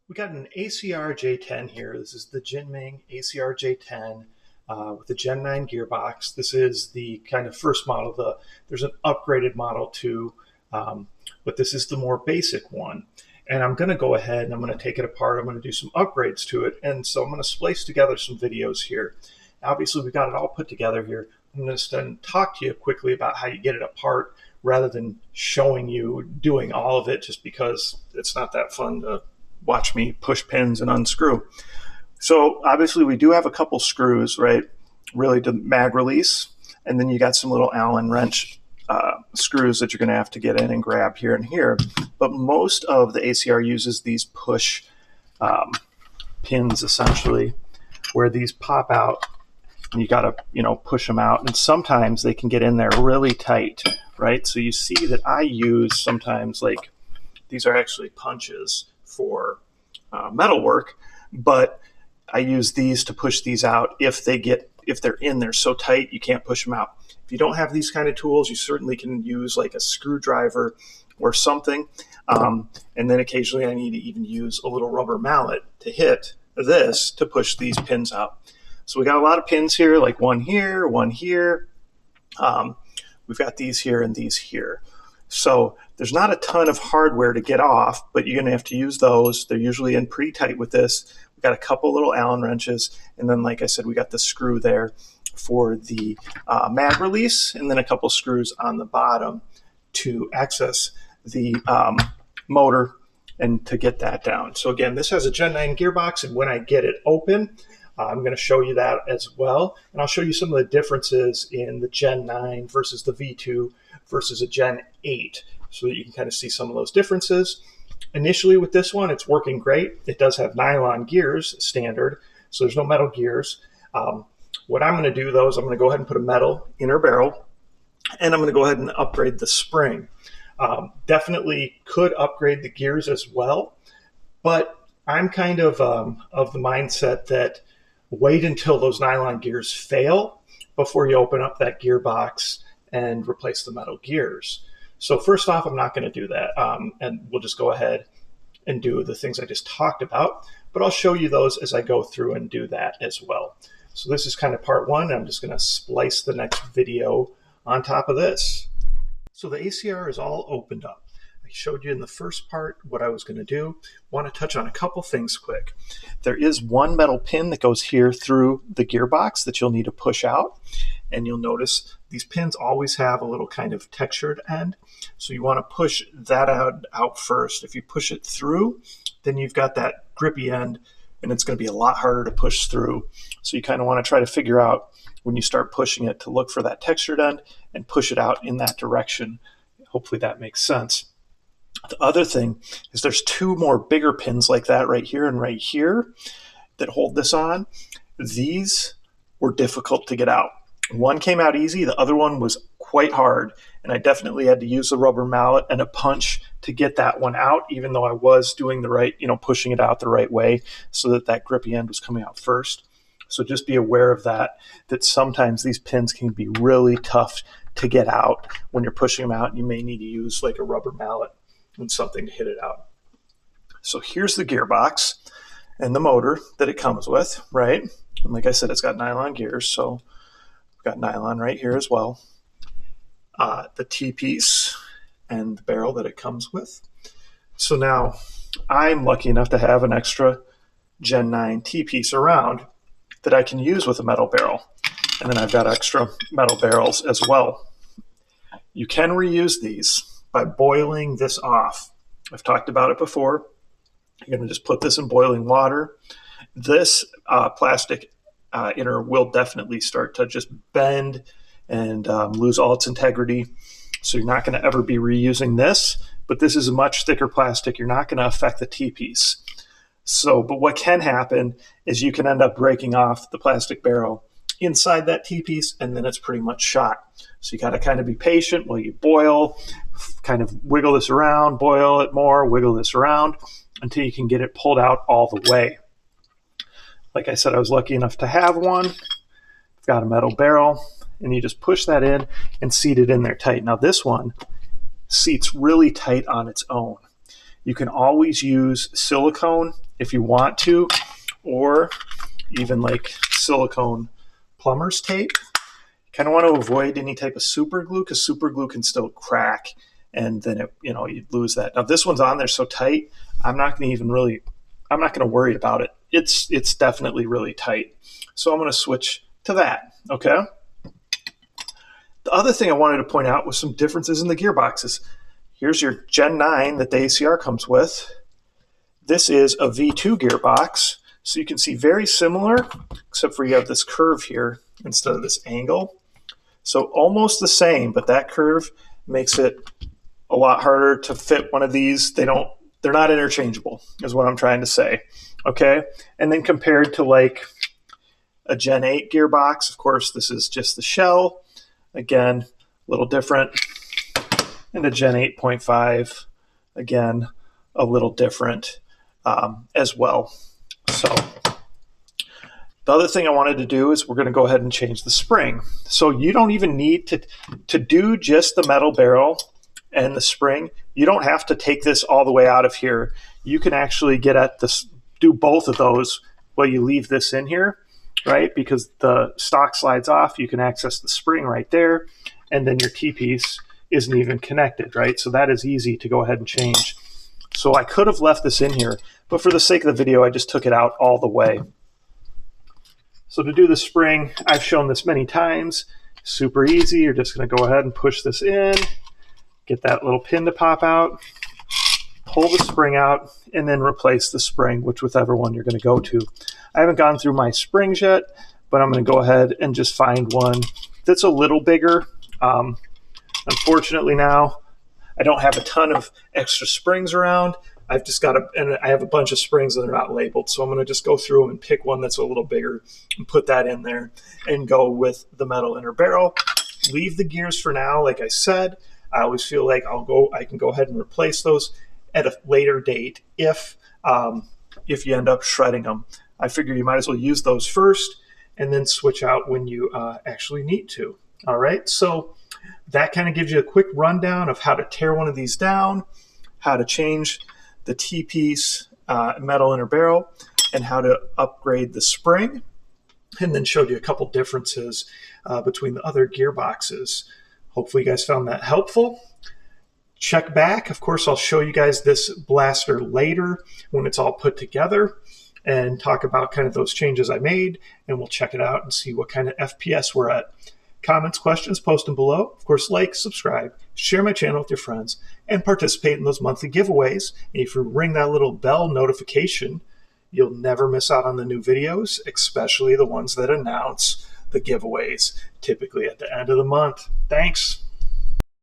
We got an ACR-J10 here. This is the Jinming ACR-J10 with the Gen 9 gearbox. This is the kind of first model. There's an upgraded model too, but this is the more basic one. And I'm going to go ahead and I'm going to take it apart. I'm going to do some upgrades to it. And so I'm going to splice together some videos here. Obviously, we've got it all put together here. I'm going to talk to you quickly about how you get it apart rather than showing you doing all of it, just because it's not that fun to watch me push pins and unscrew. So obviously we do have a couple screws, right? Really to mag release. And then you got some little Allen wrench screws that you're going to have to get in and grab here and here. But most of the ACR uses these push pins essentially, where these pop out and you got to, push them out. And sometimes they can get in there really tight, right? So you see that I use sometimes, like, these are actually punches for metal work, but I use these to push these out if they're in there so tight you can't push them out. If you don't have these kind of tools, you certainly can use like a screwdriver or something. And then occasionally I need to even use a little rubber mallet to hit this to push these pins out. So we got a lot of pins here, like one here, one here. We've got these here and these here. So there's not a ton of hardware to get off, but you're going to have to use those. They're usually in pretty tight with this. We've got a couple little Allen wrenches. And then, like I said, we got the screw there for the mag release, and then a couple screws on the bottom to access the motor and to get that down. So again, this has a Gen 9 gearbox, and when I get it open, I'm going to show you that as well. And I'll show you some of the differences in the Gen 9 versus the V2 versus a Gen 8, so that you can kind of see some of those differences. Initially with this one, it's working great. It does have nylon gears standard, so there's no metal gears. What I'm going to do, though, is I'm going to go ahead and put a metal inner barrel, and I'm going to go ahead and upgrade the spring. Definitely could upgrade the gears as well, but I'm kind of the mindset that wait until those nylon gears fail before you open up that gearbox and replace the metal gears. So first off, I'm not going to do that, and we'll just go ahead and do the things I just talked about, but I'll show you those as I go through and do that as well. So this is kind of part one, and I'm just going to splice the next video on top of this. So the ACR is all opened up. I showed you in the first part what I was going to do. Want to touch on a couple things quick. There is one metal pin that goes here through the gearbox that you'll need to push out. And you'll notice these pins always have a little kind of textured end. So you want to push that out first. If you push it through, then you've got that grippy end, and it's going to be a lot harder to push through. So you kind of want to try to figure out when you start pushing it to look for that textured end and push it out in that direction. Hopefully that makes sense. The other thing is there's two more bigger pins like that right here and right here that hold this on. These were difficult to get out. One came out easy, the other one was quite hard, and I definitely had to use a rubber mallet and a punch to get that one out, even though I was doing the right, pushing it out the right way so that that grippy end was coming out first. So just be aware of that sometimes these pins can be really tough to get out when you're pushing them out. You may need to use like a rubber mallet and something to hit it out. So here's the gearbox and the motor that it comes with, right? And like I said, it's got nylon gears, so we've got nylon right here as well. The T-piece and the barrel that it comes with. So now I'm lucky enough to have an extra Gen 9 T-piece around that I can use with a metal barrel. And then I've got extra metal barrels as well. You can reuse these by boiling this off. I've talked about it before. You're going to just put this in boiling water. This plastic inner will definitely start to just bend and lose all its integrity. So you're not going to ever be reusing this, but this is a much thicker plastic. You're not going to affect the T-piece. But what can happen is you can end up breaking off the plastic barrel inside that T-piece, and then it's pretty much shot. So you got to kind of be patient while you boil, kind of wiggle this around, boil it more, wiggle this around until you can get it pulled out all the way. Like I said, I was lucky enough to have one. I've got a metal barrel, and you just push that in and seat it in there tight. Now this one seats really tight on its own. You can always use silicone if you want to, or even like silicone plumber's tape. You kind of want to avoid any type of super glue because super glue can still crack, and then you'd lose that. Now this one's on there so tight, I'm not going to worry about it. It's definitely really tight. So I'm going to switch to that, okay? The other thing I wanted to point out was some differences in the gearboxes. Here's your Gen 9 that the ACR comes with. This is a V2 gearbox. So you can see very similar, except for you have this curve here instead of this angle. So almost the same, but that curve makes it a lot harder to fit one of these. They're not interchangeable, is what I'm trying to say, okay? And then compared to like a Gen 8 gearbox, of course, this is just the shell. Again, a little different. And a Gen 8.5, again, a little different as well. So the other thing I wanted to do is we're going to go ahead and change the spring. So you don't even need to do just the metal barrel and the spring. You don't have to take this all the way out of here. You can actually get at this, do both of those while you leave this in here, right? Because the stock slides off, you can access the spring right there, and then your T-piece isn't even connected, right? So that is easy to go ahead and change. So I could have left this in here, but for the sake of the video, I just took it out all the way. So to do the spring, I've shown this many times, super easy. You're just going to go ahead and push this in, get that little pin to pop out, pull the spring out, and then replace the spring, whichever one you're going to go to. I haven't gone through my springs yet, but I'm going to go ahead and just find one that's a little bigger. Unfortunately now, I don't have a ton of extra springs around. I've just got and I have a bunch of springs that are not labeled. So I'm going to just go through them and pick one that's a little bigger and put that in there and go with the metal inner barrel. Leave the gears for now. Like I said, I always feel like I can go ahead and replace those at a later date if you end up shredding them. I figure you might as well use those first and then switch out when you actually need to. All right, so that kind of gives you a quick rundown of how to tear one of these down, how to change the T-piece metal inner barrel, and how to upgrade the spring, and then showed you a couple differences between the other gearboxes. Hopefully you guys found that helpful. Check back. Of course, I'll show you guys this blaster later when it's all put together and talk about kind of those changes I made, and we'll check it out and see what kind of FPS we're at. Comments, questions, post them below. Of course, like, subscribe, share my channel with your friends, and participate in those monthly giveaways. And if you ring that little bell notification, you'll never miss out on the new videos, especially the ones that announce the giveaways, typically at the end of the month. Thanks.